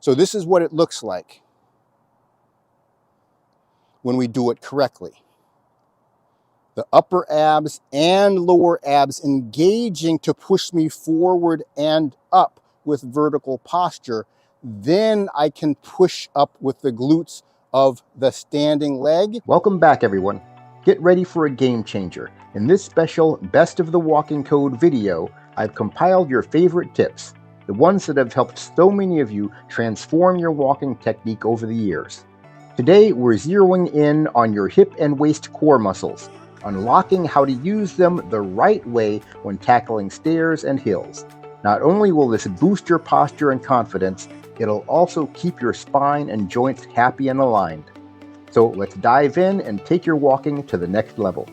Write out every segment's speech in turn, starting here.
So this is what it looks like when we do it correctly. The upper abs and lower abs engaging to push me forward and up with vertical posture. Then I can push up with the glutes of the standing leg. Welcome back, everyone. Get ready for a game changer. In this special Best of the Walking Code video, I've compiled your favorite tips, the ones that have helped so many of you transform your walking technique over the years. Today, we're zeroing in on your hip and waist core muscles, unlocking how to use them the right way when tackling stairs and hills. Not only will this boost your posture and confidence, it'll also keep your spine and joints happy and aligned. So let's dive in and take your walking to the next level.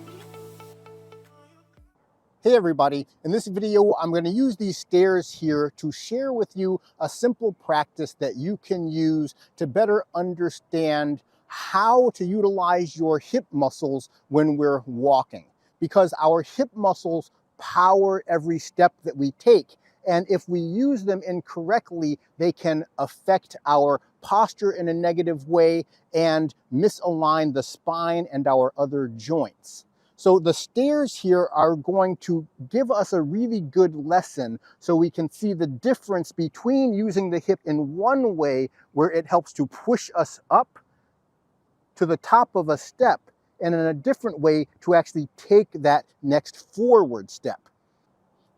Hey everybody, in this video I'm going to use these stairs here to share with you a simple practice that you can use to better understand how to utilize your hip muscles when we're walking. Because our hip muscles power every step that we take, and if we use them incorrectly, they can affect our posture in a negative way and misalign the spine and our other joints. So the stairs here are going to give us a really good lesson so we can see the difference between using the hip in one way where it helps to push us up to the top of a step, and in a different way to actually take that next forward step.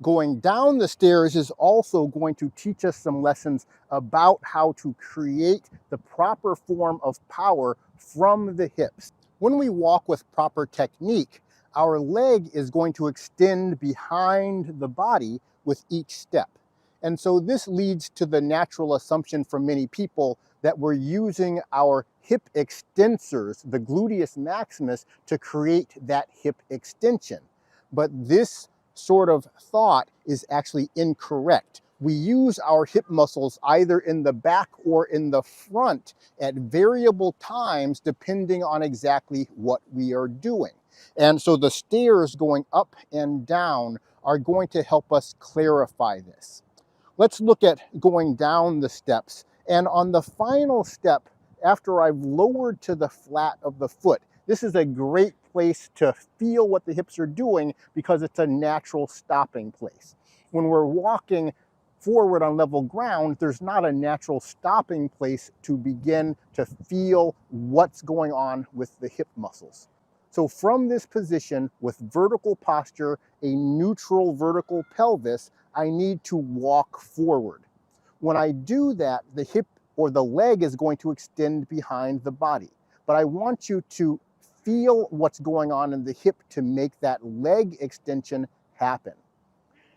Going down the stairs is also going to teach us some lessons about how to create the proper form of power from the hips. When we walk with proper technique, our leg is going to extend behind the body with each step. And so this leads to the natural assumption for many people that we're using our hip extensors, the gluteus maximus, to create that hip extension. But this sort of thought is actually incorrect. We use our hip muscles either in the back or in the front at variable times depending on exactly what we are doing. And so the stairs going up and down are going to help us clarify this. Let's look at going down the steps. And on the final step, after I've lowered to the flat of the foot, this is a great place to feel what the hips are doing because it's a natural stopping place. When we're walking forward on level ground, there's not a natural stopping place to begin to feel what's going on with the hip muscles. So from this position with vertical posture, a neutral vertical pelvis, I need to walk forward. When I do that, the hip or the leg is going to extend behind the body. But I want you to feel what's going on in the hip to make that leg extension happen.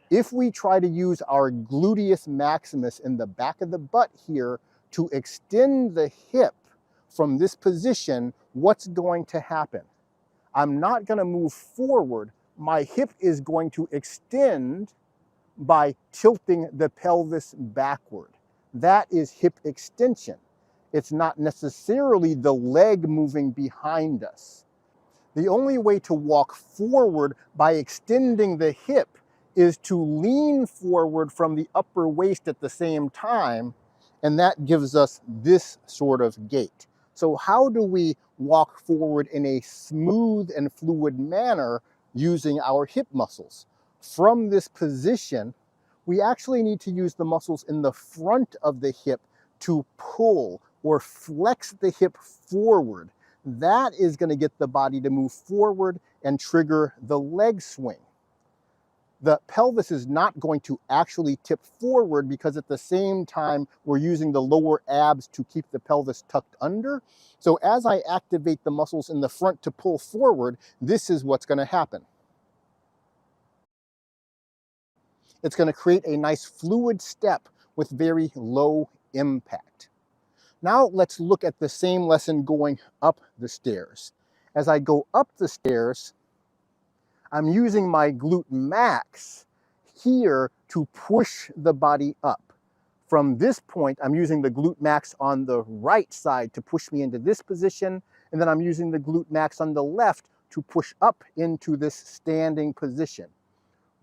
If we try to use our gluteus maximus in the back of the butt here to extend the hip from this position, what's going to happen? I'm not going to move forward. My hip is going to extend by tilting the pelvis backward. That is hip extension. It's not necessarily the leg moving behind us. The only way to walk forward by extending the hip is to lean forward from the upper waist at the same time, and that gives us this sort of gait. So how do we walk forward in a smooth and fluid manner using our hip muscles? From this position, we actually need to use the muscles in the front of the hip to pull or flex the hip forward. That is going to get the body to move forward and trigger the leg swing. The pelvis is not going to actually tip forward because at the same time we're using the lower abs to keep the pelvis tucked under. So as I activate the muscles in the front to pull forward, this is what's going to happen. It's going to create a nice fluid step with very low impact. Now let's look at the same lesson going up the stairs. As I go up the stairs, I'm using my glute max here to push the body up. From this point, I'm using the glute max on the right side to push me into this position, and then I'm using the glute max on the left to push up into this standing position.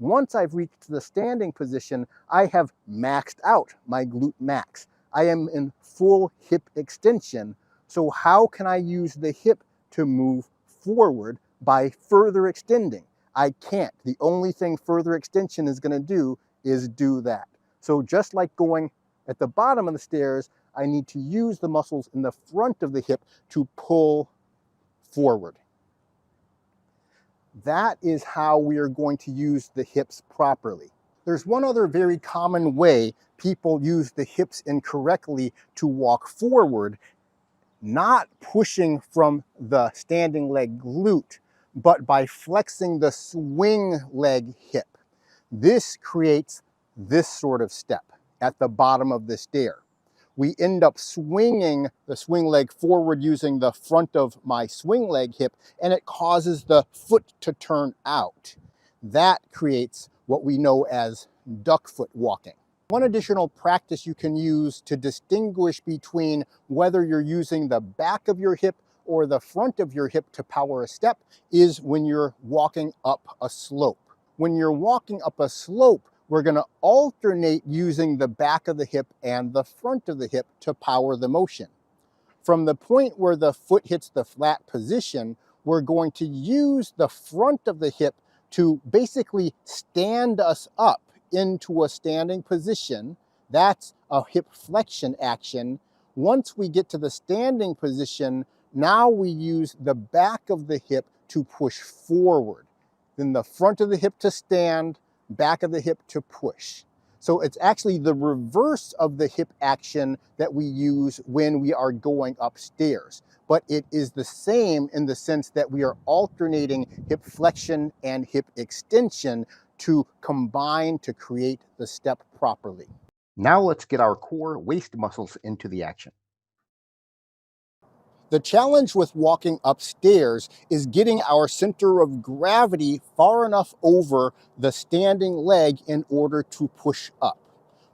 Once I've reached the standing position, I have maxed out my glute max. I am in full hip extension. So how can I use the hip to move forward by further extending? I can't. The only thing further extension is going to do is do that. So just like going at the bottom of the stairs, I need to use the muscles in the front of the hip to pull forward. That is how we are going to use the hips properly. There's one other very common way people use the hips incorrectly to walk forward, not pushing from the standing leg glute, but by flexing the swing leg hip. This creates this sort of step at the bottom of the stair. We end up swinging the swing leg forward using the front of my swing leg hip, and it causes the foot to turn out. That creates what we know as duck foot walking. One additional practice you can use to distinguish between whether you're using the back of your hip or the front of your hip to power a step is when you're walking up a slope. When you're walking up a slope, we're going to alternate using the back of the hip and the front of the hip to power the motion. From the point where the foot hits the flat position, we're going to use the front of the hip to basically stand us up into a standing position. That's a hip flexion action. Once we get to the standing position, now we use the back of the hip to push forward. Then the front of the hip to stand, back of the hip to push. So it's actually the reverse of the hip action that we use when we are going upstairs. But it is the same in the sense that we are alternating hip flexion and hip extension to combine to create the step properly. Now let's get our core waist muscles into the action. The challenge with walking upstairs is getting our center of gravity far enough over the standing leg in order to push up.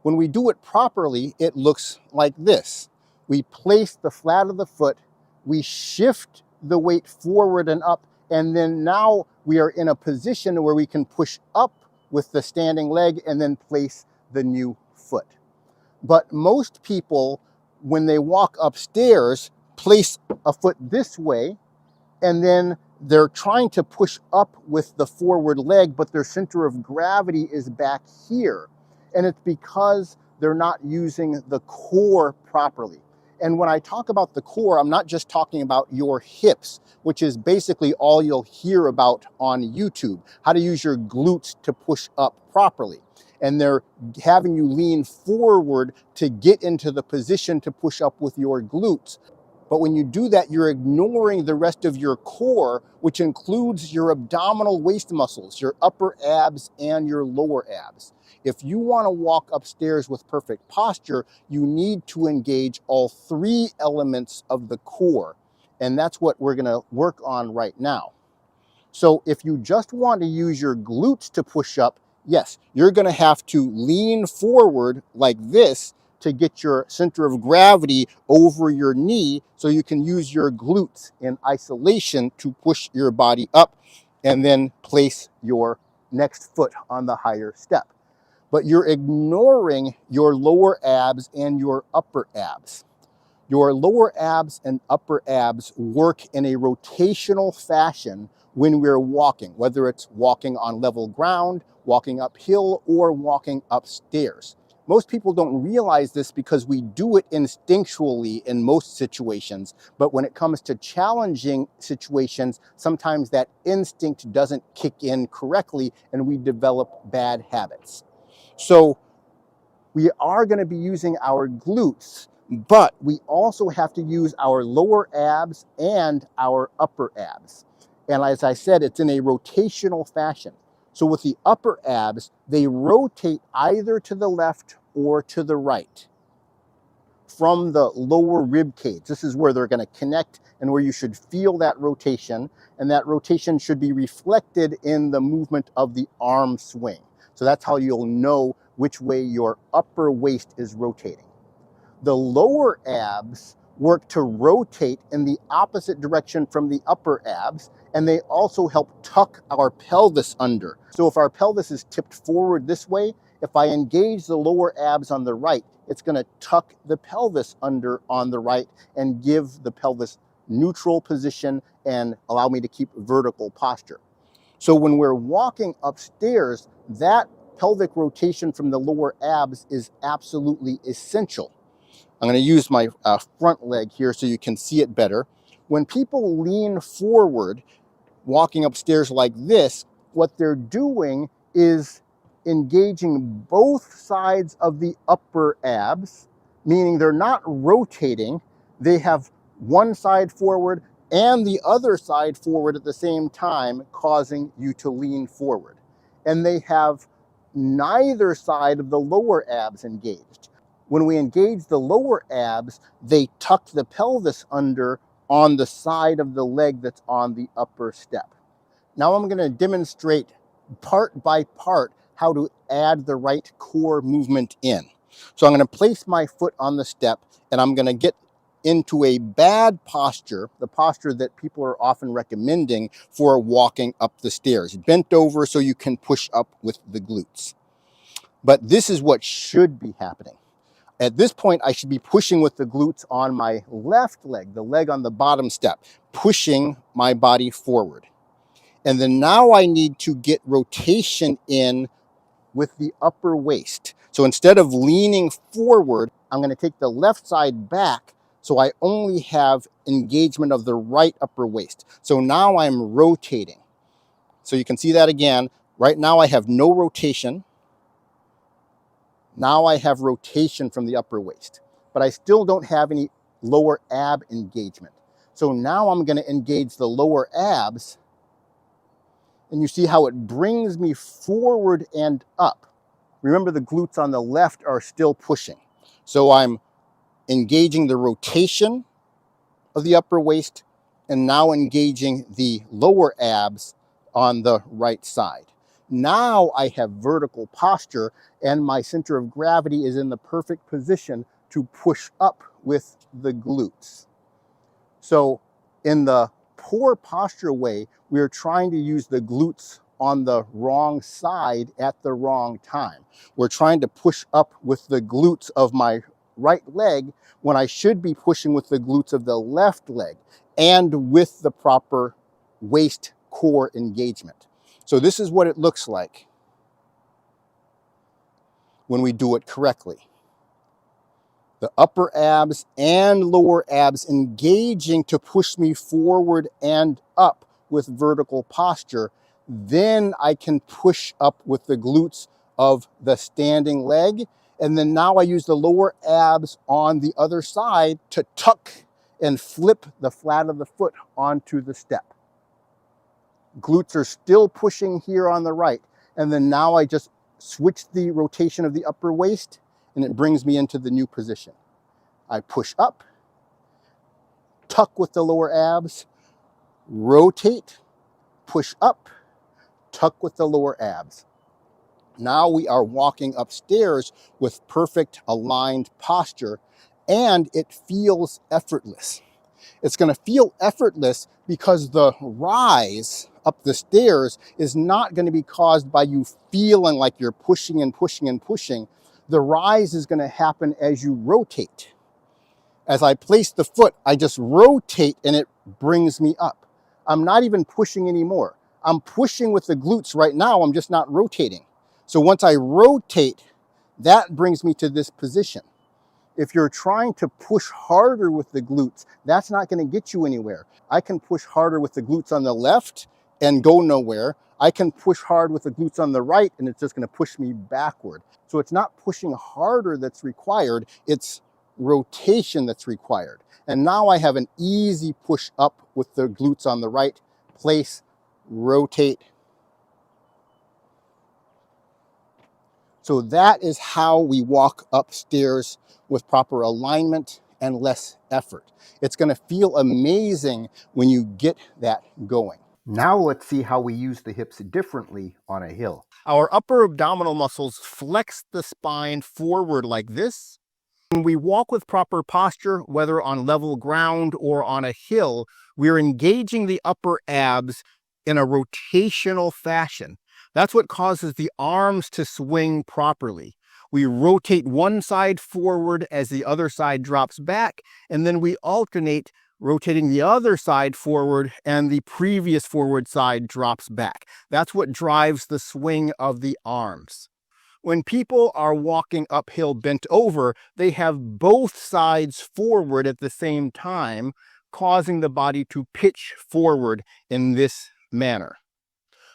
When we do it properly, it looks like this. We place the flat of the foot, we shift the weight forward and up, and then now we are in a position where we can push up with the standing leg and then place the new foot. But most people, when they walk upstairs, place a foot this way, and then they're trying to push up with the forward leg, but their center of gravity is back here. And it's because they're not using the core properly. And when I talk about the core, I'm not just talking about your hips, which is basically all you'll hear about on YouTube, how to use your glutes to push up properly. And they're having you lean forward to get into the position to push up with your glutes. But when you do that, you're ignoring the rest of your core, which includes your abdominal waist muscles, your upper abs and your lower abs. If you want to walk upstairs with perfect posture, you need to engage all three elements of the core. And that's what we're going to work on right now. So if you just want to use your glutes to push up, yes, you're going to have to lean forward like this to get your center of gravity over your knee so you can use your glutes in isolation to push your body up and then place your next foot on the higher step. But you're ignoring your lower abs and your upper abs. Your lower abs and upper abs work in a rotational fashion when we're walking, whether it's walking on level ground, walking uphill, or walking upstairs. Most people don't realize this because we do it instinctually in most situations, but when it comes to challenging situations, sometimes that instinct doesn't kick in correctly and we develop bad habits. So we are going to be using our glutes, but we also have to use our lower abs and our upper abs. And as I said, it's in a rotational fashion. So with the upper abs, they rotate either to the left or to the right from the lower rib cage. This is where they're going to connect and where you should feel that rotation. And that rotation should be reflected in the movement of the arm swing. So that's how you'll know which way your upper waist is rotating. The lower abs work to rotate in the opposite direction from the upper abs, and they also help tuck our pelvis under. So if our pelvis is tipped forward this way, If I engage the lower abs on the right, it's going to tuck the pelvis under on the right and give the pelvis neutral position and allow me to keep vertical posture. So when we're walking upstairs, that pelvic rotation from the lower abs is absolutely essential. I'm going to use my front leg here so you can see it better. When people lean forward, walking upstairs like this, what they're doing is engaging both sides of the upper abs, meaning they're not rotating. They have one side forward and the other side forward at the same time, causing you to lean forward. And they have neither side of the lower abs engaged. When we engage the lower abs, they tuck the pelvis under on the side of the leg that's on the upper step. Now I'm going to demonstrate part by part how to add the right core movement in. So I'm going to place my foot on the step and I'm going to get into a bad posture, the posture that people are often recommending for walking up the stairs. Bent over so you can push up with the glutes. But this is what should be happening. At this point, I should be pushing with the glutes on my left leg, the leg on the bottom step, pushing my body forward. And then now I need to get rotation in with the upper waist. So instead of leaning forward, I'm going to take the left side back so I only have engagement of the right upper waist. So now I'm rotating. So you can see that again. Right now I have no rotation. Now I have rotation from the upper waist, but I still don't have any lower ab engagement. So now I'm going to engage the lower abs, and you see how it brings me forward and up. Remember, the glutes on the left are still pushing. So I'm engaging the rotation of the upper waist and now engaging the lower abs on the right side. Now I have vertical posture and my center of gravity is in the perfect position to push up with the glutes. So in the poor posture way, we are trying to use the glutes on the wrong side at the wrong time. We're trying to push up with the glutes of my right leg when I should be pushing with the glutes of the left leg and with the proper waist core engagement. So this is what it looks like when we do it correctly. The upper abs and lower abs engaging to push me forward and up with vertical posture. Then I can push up with the glutes of the standing leg. And then now I use the lower abs on the other side to tuck and flip the flat of the foot onto the step. Glutes are still pushing here on the right. And then now I just switch the rotation of the upper waist and it brings me into the new position. I push up, tuck with the lower abs, rotate, push up, tuck with the lower abs. Now we are walking upstairs with perfect aligned posture and it feels effortless. It's going to feel effortless because the rise up the stairs is not going to be caused by you feeling like you're pushing and pushing and pushing. The rise is going to happen as you rotate. As I place the foot, I just rotate and it brings me up. I'm not even pushing anymore. I'm pushing with the glutes right now. I'm just not rotating. So once I rotate, that brings me to this position. If you're trying to push harder with the glutes, that's not going to get you anywhere. I can push harder with the glutes on the left and go nowhere. I can push hard with the glutes on the right and it's just going to push me backward. So it's not pushing harder that's required, it's rotation that's required. And now I have an easy push up with the glutes on the right. Place, rotate. So that is how we walk upstairs with proper alignment and less effort. It's going to feel amazing when you get that going. Now let's see how we use the hips differently on a hill. Our upper abdominal muscles flex the spine forward like this. When we walk with proper posture, whether on level ground or on a hill, we're engaging the upper abs in a rotational fashion. That's what causes the arms to swing properly. We rotate one side forward as the other side drops back, and then we alternate rotating the other side forward and the previous forward side drops back. That's what drives the swing of the arms. When people are walking uphill bent over, they have both sides forward at the same time, causing the body to pitch forward in this manner.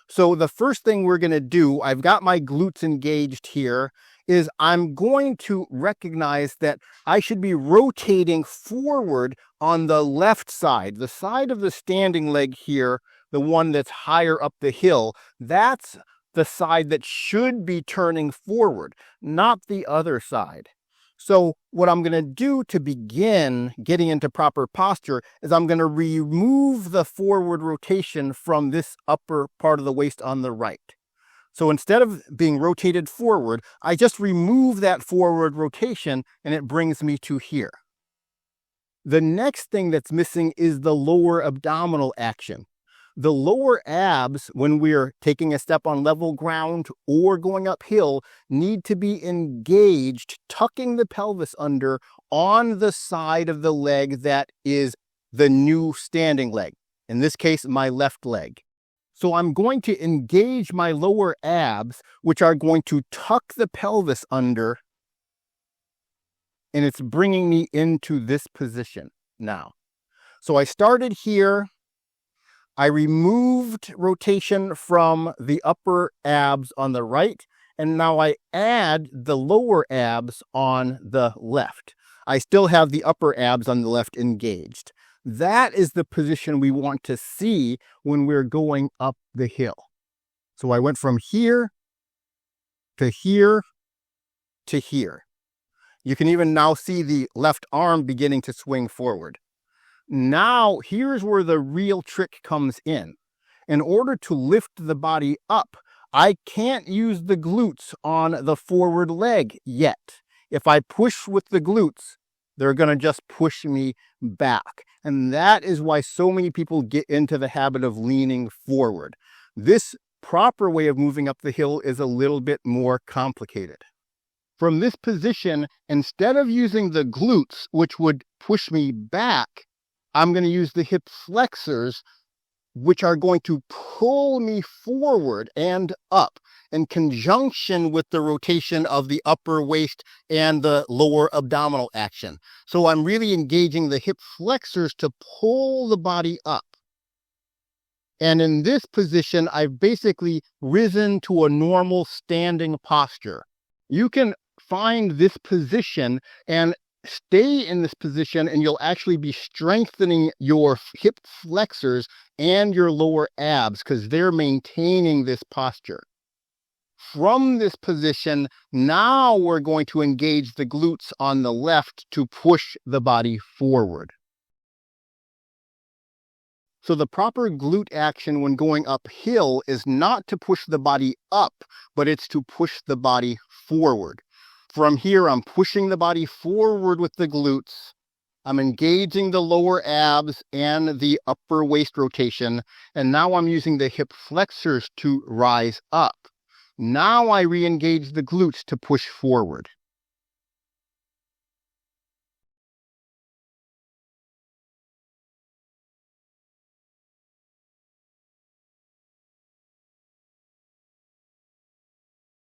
So the first thing we're going to do, I've got my glutes engaged here, is I'm going to recognize that I should be rotating forward on the left side, the side of the standing leg here, the one that's higher up the hill. That's the side that should be turning forward, not the other side. So what I'm going to do to begin getting into proper posture is I'm going to remove the forward rotation from this upper part of the waist on the right. So instead of being rotated forward, I just remove that forward rotation and it brings me to here. The next thing that's missing is the lower abdominal action. The lower abs, when we're taking a step on level ground or going uphill, need to be engaged, tucking the pelvis under on the side of the leg that is the new standing leg. In this case, my left leg. So I'm going to engage my lower abs, which are going to tuck the pelvis under, and it's bringing me into this position now. So I started here. I removed rotation from the upper abs on the right, and now I add the lower abs on the left. I still have the upper abs on the left engaged. That is the position we want to see when we're going up the hill. So I went from here to here to here. You can even now see the left arm beginning to swing forward. Now, here's where the real trick comes in. In order to lift the body up, I can't use the glutes on the forward leg yet. If I push with the glutes, they're going to just push me back. And that is why so many people get into the habit of leaning forward. This proper way of moving up the hill is a little bit more complicated. From this position, instead of using the glutes, which would push me back, I'm going to use the hip flexors, which are going to pull me forward and up in conjunction with the rotation of the upper waist and the lower abdominal action. So I'm really engaging the hip flexors to pull the body up. And in this position, I've basically risen to a normal standing posture. You can find this position and stay in this position, and you'll actually be strengthening your hip flexors and your lower abs because they're maintaining this posture. From this position, now we're going to engage the glutes on the left to push the body forward. So the proper glute action when going uphill is not to push the body up, but it's to push the body forward. From here, I'm pushing the body forward with the glutes. I'm engaging the lower abs and the upper waist rotation. And now I'm using the hip flexors to rise up. Now I re-engage the glutes to push forward.